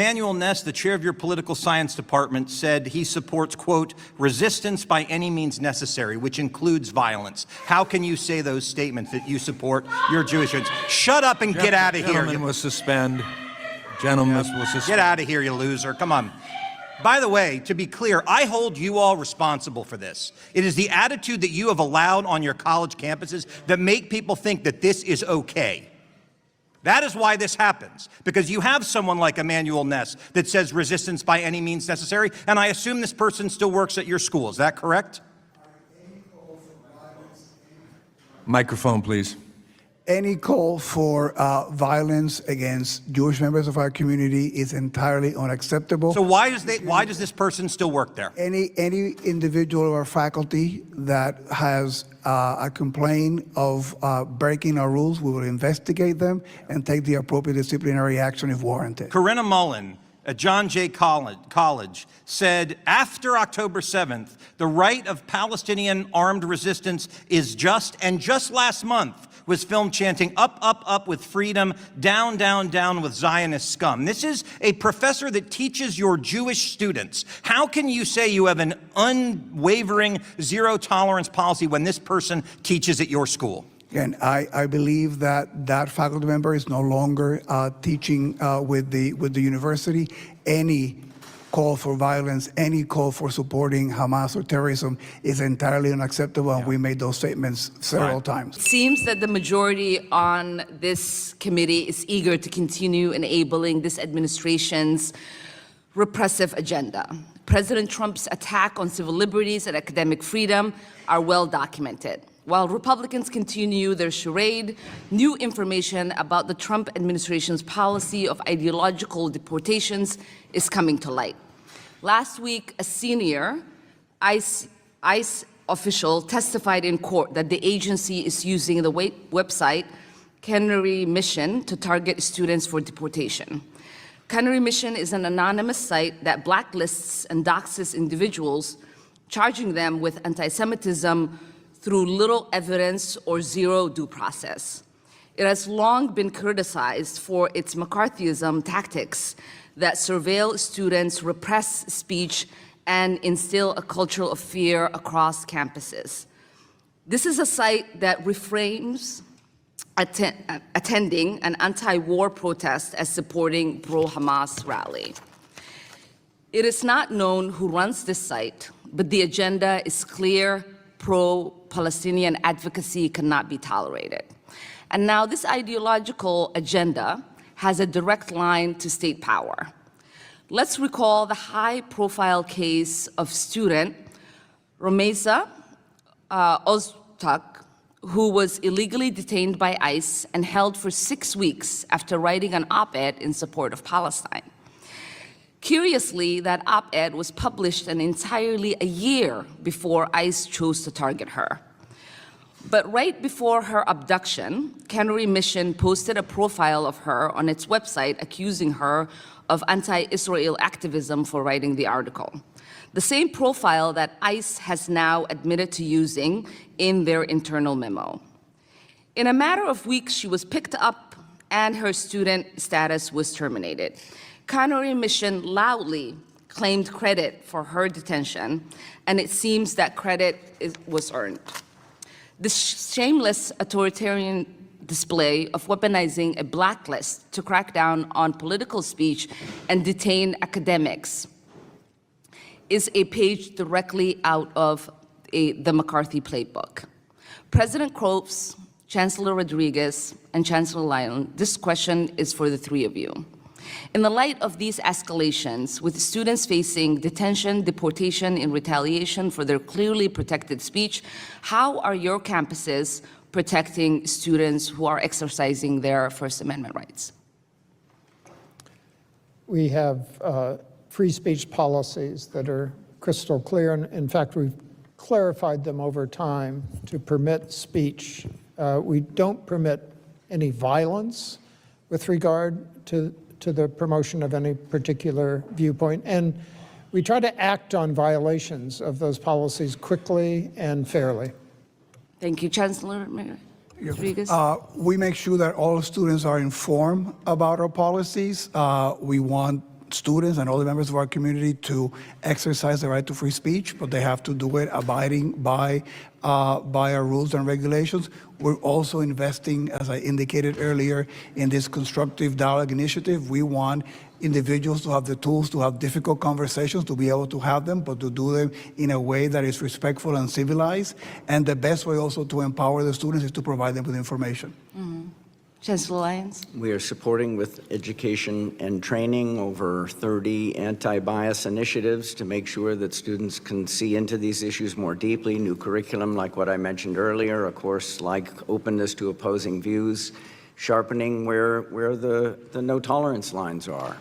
Emmanuel Ness, the chair of your political science department, said he supports, quote, resistance by any means necessary, which includes violence. How can you say those statements that you support your Jewish friends? Shut up and get out of here. Gentleman will suspend. Gentlemen will suspend. Get out of here, you loser. Come on. By the way, to be clear, I hold you all responsible for this. It is the attitude that you have allowed on your college campuses that make people think that this is okay. That is why this happens, because you have someone like Emmanuel Ness that says resistance by any means necessary, and I assume this person still works at your school. Is that correct? Microphone, please. Any call for violence against Jewish members of our community is entirely unacceptable. So why does this person still work there? Any individual or faculty that has a complaint of breaking our rules, we will investigate them and take the appropriate disciplinary action if warranted. Corinna Mullen at John Jay College said, after October 7th, the right of Palestinian armed resistance is just, and just last month was filmed chanting, up, up, up with freedom, down, down, down with Zionist scum. This is a professor that teaches your Jewish students. How can you say you have an unwavering zero tolerance policy when this person teaches at your school? Again, I believe that that faculty member is no longer teaching with the university. Any call for violence, any call for supporting Hamas or terrorism is entirely unacceptable, and we made those statements several times. It seems that the majority on this committee is eager to continue enabling this administration's repressive agenda. President Trump's attack on civil liberties and academic freedom are well documented. While Republicans continue their charade, new information about the Trump administration's policy of ideological deportations is coming to light. Last week, a senior ICE official testified in court that the agency is using the website Canary Mission to target students for deportation. Canary Mission is an anonymous site that blacklists and doxes individuals, charging them with anti-Semitism through little evidence or zero due process. It has long been criticized for its McCarthyism tactics that surveil students, repress speech, and instill a culture of fear across campuses. This is a site that reframes attending an anti-war protest as supporting pro-Hamas rally. It is not known who runs this site, but the agenda is clear: pro-Palestinian advocacy cannot be tolerated. And now this ideological agenda has a direct line to state power. Let's recall the high-profile case of student Romeza Ozturk, who was illegally detained by ICE and held for 6 weeks after writing an op-ed in support of Palestine. Curiously, that op-ed was published entirely a year before ICE chose to target her. But right before her abduction, Canary Mission posted a profile of her on its website accusing her of anti-Israel activism for writing the article. The same profile that ICE has now admitted to using in their internal memo. In a matter of weeks, she was picked up and her student status was terminated. Canary Mission loudly claimed credit for her detention, and it seems that credit was earned. This shameless authoritarian display of weaponizing a blacklist to crack down on political speech and detain academics is a page directly out of the McCarthy playbook. President Cropes, Chancellor Rodriguez, and Chancellor Lyon, this question is for the three of you. In the light of these escalations, with students facing detention, deportation in retaliation for their clearly protected speech, how are your campuses protecting students who are exercising their First Amendment rights? We have free speech policies that are crystal clear. And in fact, we've clarified them over time to permit speech. We don't permit any violence with regard to the promotion of any particular viewpoint. And we try to act on violations of those policies quickly and fairly. Thank you, Chancellor Rodriguez. We make sure that all students are informed about our policies. We want students and all the members of our community to exercise the right to free speech, but they have to do it abiding by our rules and regulations. We're also investing, as I indicated earlier, in this constructive dialogue initiative. We want individuals to have the tools to have difficult conversations, to be able to have them, but to do them in a way that is respectful and civilized. And the best way also to empower the students is to provide them with information. Chancellor Lyons. We are supporting with education and training over 30 anti-bias initiatives to make sure that students can see into these issues more deeply. New curriculum, like what I mentioned earlier, a course like openness to opposing views, sharpening where the no tolerance lines are,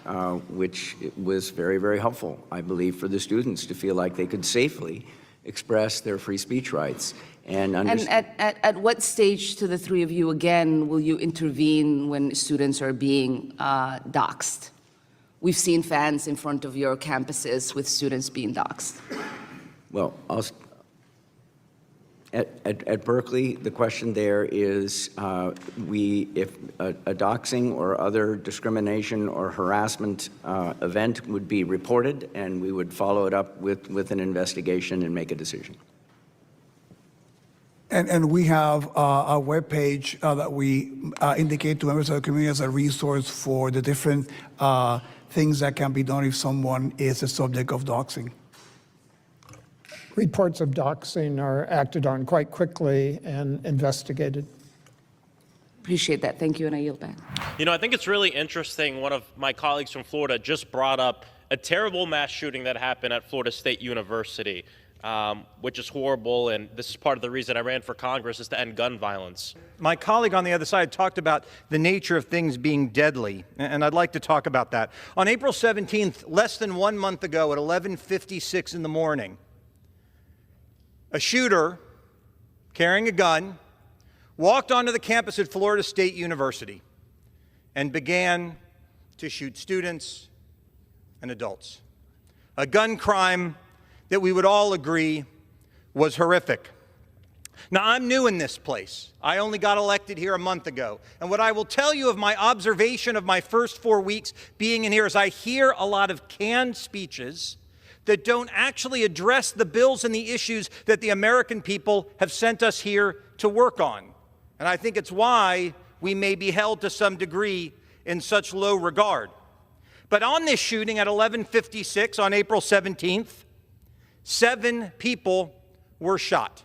which was very, very helpful, I believe, for the students to feel like they could safely express their free speech rights. And at what stage, to the three of you again, will you intervene when students are being doxxed? We've seen fans in front of your campuses with students being doxxed. Well, at Berkeley, the question there is if a doxing or other discrimination or harassment event would be reported, and we would follow it up with an investigation and make a decision. And we have a webpage that we indicate to members of the community as a resource for the different things that can be done if someone is a subject of doxing. Reports of doxing are acted on quite quickly and investigated. Appreciate that. Thank you, and I yield back. You know, I think it's really interesting. One of my colleagues from Florida just brought up a terrible mass shooting that happened at Florida State University, which is horrible, and this is part of the reason I ran for Congress, is to end gun violence. My colleague on the other side talked about the nature of things being deadly, and I'd like to talk about that. On April 17th, less than 1 month ago, at 11:56 in the morning, a shooter carrying a gun walked onto the campus at Florida State University and began to shoot students and adults. A gun crime that we would all agree was horrific. Now, I'm new in this place. I only got elected here a month ago. And what I will tell you of my observation of my first 4 weeks being in here is I hear a lot of canned speeches that don't actually address the bills and the issues that the American people have sent us here to work on. And I think it's why we may be held to some degree in such low regard. But on this shooting at 11:56 on April 17th, 7 people were shot.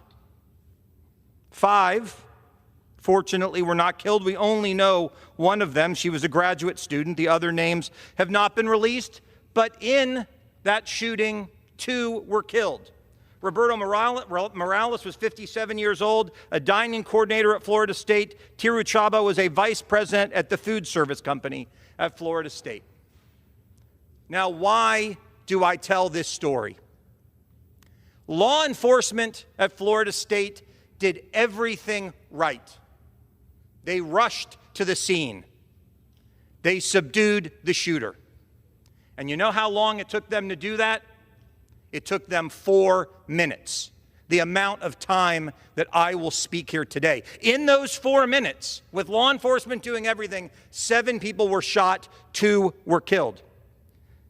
5, fortunately, were not killed. We only know one of them. She was a graduate student. The other names have not been released. But in that shooting, 2 were killed. Roberto Morales was 57 years old, a dining coordinator at Florida State. Tiru Chaba was a vice president at the food service company at Florida State. Now, why do I tell this story? Law enforcement at Florida State did everything right. They rushed to the scene. They subdued the shooter. And you know how long it took them to do that? It took them 4 minutes, the amount of time that I will speak here today. In those 4 minutes, with law enforcement doing everything, 7 people were shot, 2 were killed.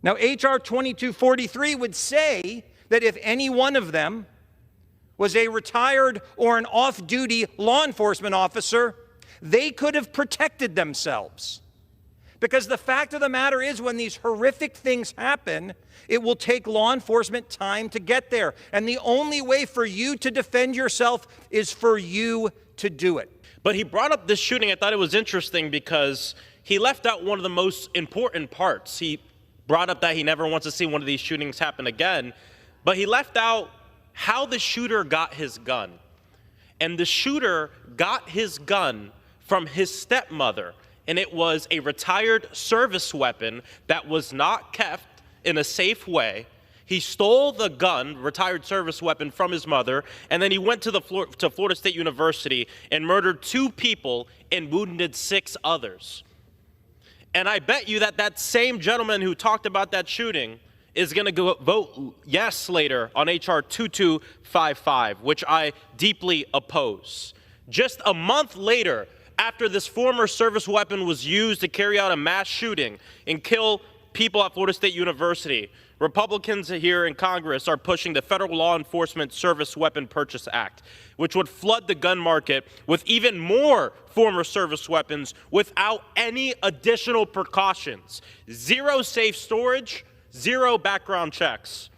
Now, H.R. 2243 would say that if any one of them was a retired or an off-duty law enforcement officer, they could have protected themselves. Because the fact of the matter is, when these horrific things happen, it will take law enforcement time to get there. And the only way for you to defend yourself is for you to do it. But he brought up this shooting. I thought it was interesting because he left out one of the most important parts. He brought up that he never wants to see one of these shootings happen again, but he left out how the shooter got his gun. And the shooter got his gun from his stepmother, and it was a retired service weapon that was not kept in a safe way. He stole the gun, retired service weapon, from his mother, and then he went to Florida State University and murdered 2 people and wounded 6 others. And I bet you that that same gentleman who talked about that shooting is going to vote yes later on H.R. 2255, which I deeply oppose. Just a month later, after this former service weapon was used to carry out a mass shooting and kill people at Florida State University, Republicans here in Congress are pushing the Federal Law Enforcement Service Weapon Purchase Act, which would flood the gun market with even more former service weapons without any additional precautions. Zero safe storage, zero background checks.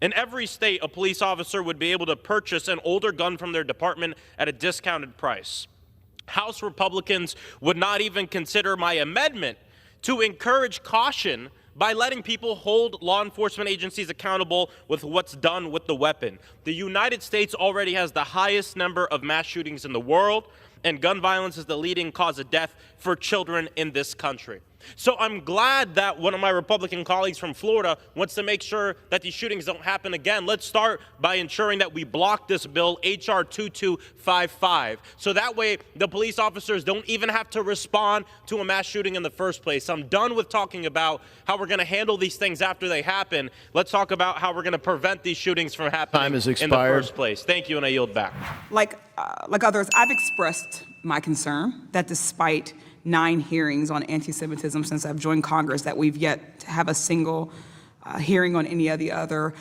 In every state, a police officer would be able to purchase an older gun from their department at a discounted price. House Republicans would not even consider my amendment to encourage caution by letting people hold law enforcement agencies accountable with what's done with the weapon. The United States already has the highest number of mass shootings in the world, and gun violence is the leading cause of death for children in this country. So I'm glad that one of my Republican colleagues from Florida wants to make sure that these shootings don't happen again. Let's start by ensuring that we block this bill, H.R. 2255, so that way the police officers don't even have to respond to a mass shooting in the first place. I'm done with talking about how we're going to handle these things after they happen. Let's talk about how we're going to prevent these shootings from happening Time has in the expired. first place. Thank you, and I yield back. Like others, I've expressed my concern that despite 9 hearings on anti-Semitism since I've joined Congress, that we've yet to have a single hearing on any of the other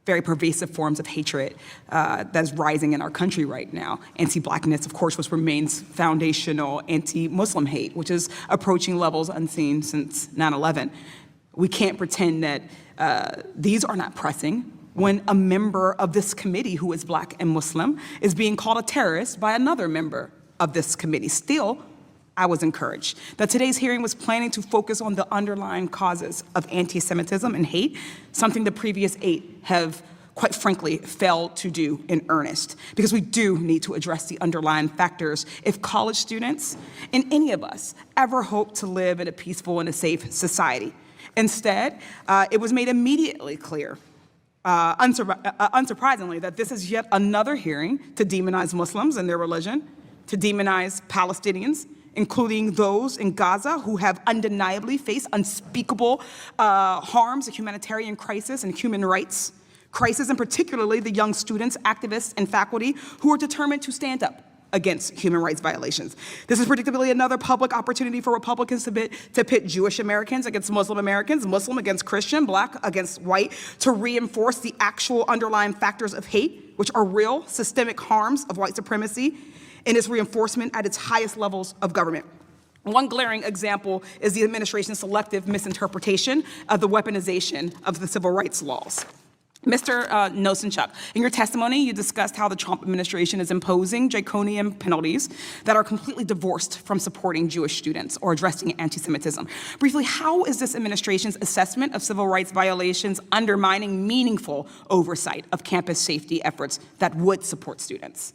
very pervasive forms of hatred that's rising in our country right now. Anti-Blackness, of course, which remains foundational, anti-Muslim hate, which is approaching levels unseen since 9/11. We can't pretend that these are not pressing when a member of this committee who is Black and Muslim is being called a terrorist by another member of this committee. Still, I was encouraged that today's hearing was planning to focus on the underlying causes of anti-Semitism and hate, something the previous 8 have, quite frankly, failed to do in earnest, because we do need to address the underlying factors if college students and any of us ever hope to live in a peaceful and a safe society. Instead, it was made immediately clear, unsurprisingly, that this is yet another hearing to demonize Muslims and their religion, to demonize Palestinians, including those in Gaza who have undeniably faced unspeakable harms, a humanitarian crisis, and human rights crisis, and particularly the young students, activists, and faculty who are determined to stand up against human rights violations. This is predictably another public opportunity for Republicans to pit Jewish Americans against Muslim Americans, Muslim against Christian, Black against white, to reinforce the actual underlying factors of hate, which are real systemic harms of white supremacy, and its reinforcement at its highest levels of government. One glaring example is the administration's selective misinterpretation of the weaponization of the civil rights laws. Mr. Nosenchuk, in your testimony, you discussed how the Trump administration is imposing draconian penalties that are completely divorced from supporting Jewish students or addressing anti-Semitism. Briefly, how is this administration's assessment of civil rights violations undermining meaningful oversight of campus safety efforts that would support students?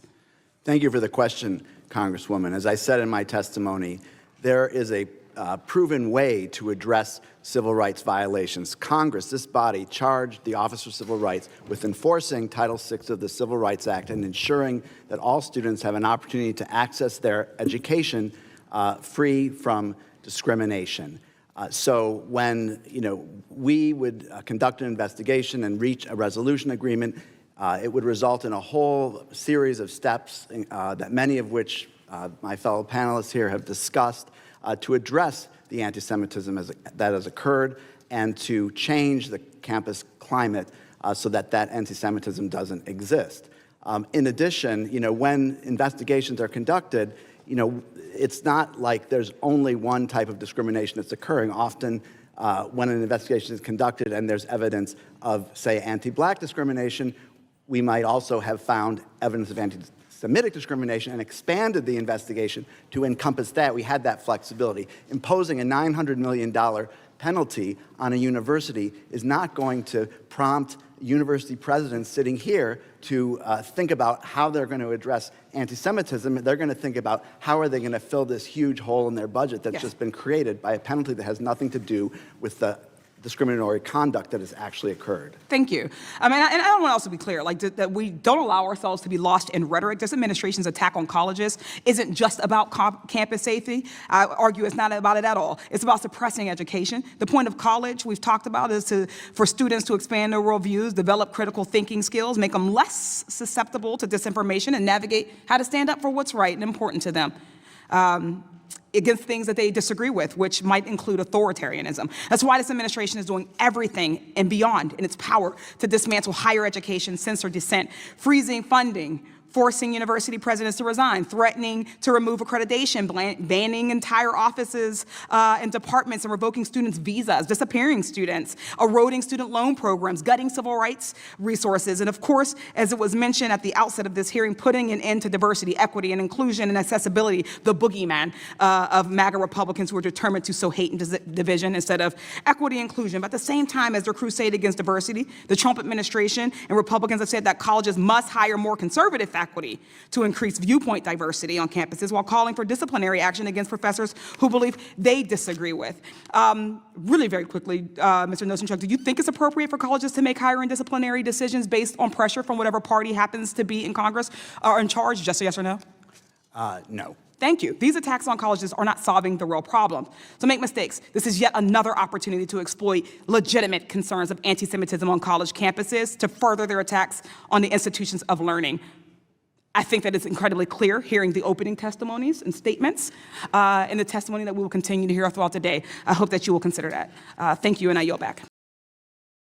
Thank you for the question, Congresswoman. As I said in my testimony, there is a proven way to address civil rights violations. Congress, this body, charged the Office of Civil Rights with enforcing Title VI of the Civil Rights Act and ensuring that all students have an opportunity to access their education free from discrimination. So when we would conduct an investigation and reach a resolution agreement, it would result in a whole series of steps, that many of which my fellow panelists here have discussed, to address the anti-Semitism that has occurred and to change the campus climate so that anti-Semitism doesn't exist. In addition, when investigations are conducted, it's not like there's only one type of discrimination that's occurring. Often, when an investigation is conducted and there's evidence of, say, anti-Black discrimination, we might also have found evidence of anti-Semitic discrimination and expanded the investigation to encompass that. We had that flexibility. Imposing a $900 million penalty on a university is not going to prompt university presidents sitting here to think about how they're going to address anti-Semitism. They're going to think about how are they going to fill this huge hole in their budget that's just been created by a penalty that has nothing to do with the discriminatory conduct that has actually occurred. Thank you. I mean, and I want to also be clear, that we don't allow ourselves to be lost in rhetoric. This administration's attack on colleges isn't just about campus safety. I argue it's not about it at all. It's about suppressing education. The point of college, we've talked about, is for students to expand their worldviews, develop critical thinking skills, make them less susceptible to disinformation, and navigate how to stand up for what's right and important to them. against things that they disagree with, which might include authoritarianism. That's why this administration is doing everything and beyond in its power to dismantle higher education, censor dissent, freezing funding, forcing university presidents to resign, threatening to remove accreditation, banning entire offices and departments and revoking students' visas, disappearing students, eroding student loan programs, gutting civil rights resources, and of course, as it was mentioned at the outset of this hearing, putting an end to diversity, equity, and inclusion and accessibility, the boogeyman of MAGA Republicans who are determined to sow hate and division instead of equity and inclusion. But at the same time as their crusade against diversity, the Trump administration and Republicans have said that colleges must hire more conservative faculty to increase viewpoint diversity on campuses while calling for disciplinary action against professors who believe they disagree with. Really very quickly, Mr. Nosenchuk, do you think it's appropriate for colleges to make hiring disciplinary decisions based on pressure from whatever party happens to be in Congress or in charge? Just a yes or no? No. Thank you. These attacks on colleges are not solving the real problem. So make mistakes. This is yet another opportunity to exploit legitimate concerns of anti-Semitism on college campuses to further their attacks on the institutions of learning. I think that it's incredibly clear hearing the opening testimonies and statements and the testimony that we will continue to hear throughout the day. I hope that you will consider that. Thank you, and I yield back.